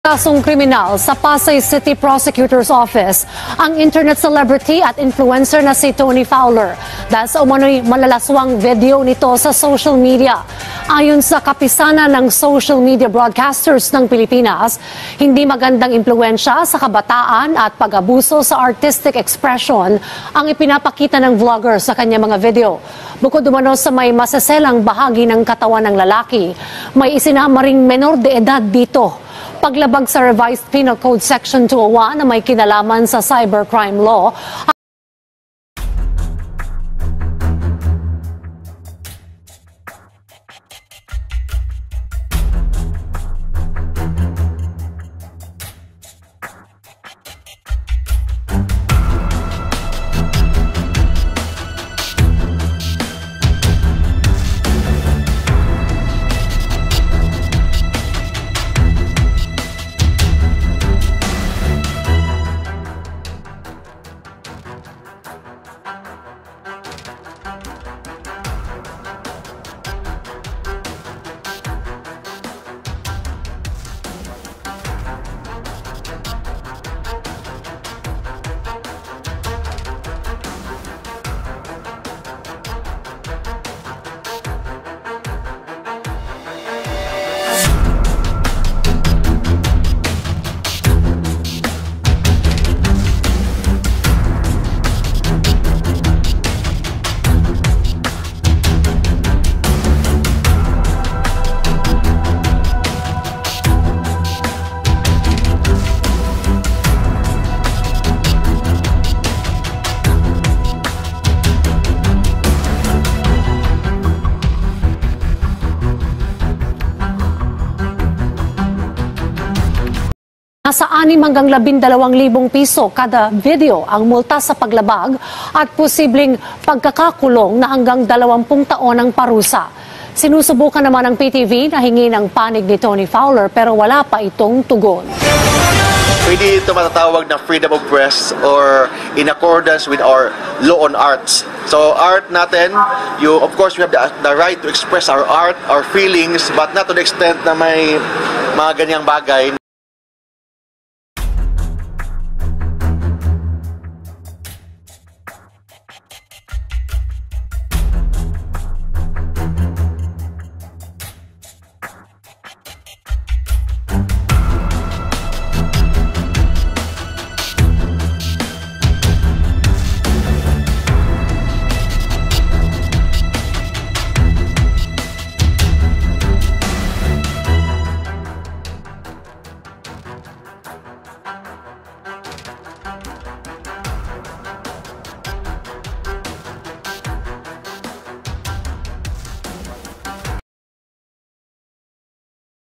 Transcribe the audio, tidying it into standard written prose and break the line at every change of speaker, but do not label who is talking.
Kasong kriminal sa Pasay City Prosecutor's Office ang internet celebrity at influencer na si Tony Fowler dahil sa umano'y malalaswang video nito sa social media. Ayon sa kapisanan ng social media broadcasters ng Pilipinas, hindi magandang impluensya sa kabataan at pag-abuso sa artistic expression ang ipinapakita ng vlogger sa kanyang mga video. Bukod umano sa may masaselang bahagi ng katawan ng lalaki, may isinama ring menor de edad dito. Paglabag sa Revised Penal Code Section 201 na may kinalaman sa cybercrime law. Nasa 6 hanggang 12,000 piso kada video ang multa sa paglabag at posibleng pagkakakulong na hanggang 20 taon ang parusa. Sinusubukan naman ng PTV na hingi ng panig ni Tony Fowler pero wala pa itong tugon.
Pwede ito matatawag na freedom of press or in accordance with our law on arts. So art natin, of course we have the right to express our art, our feelings, but not to the extent na may mga ganyang bagay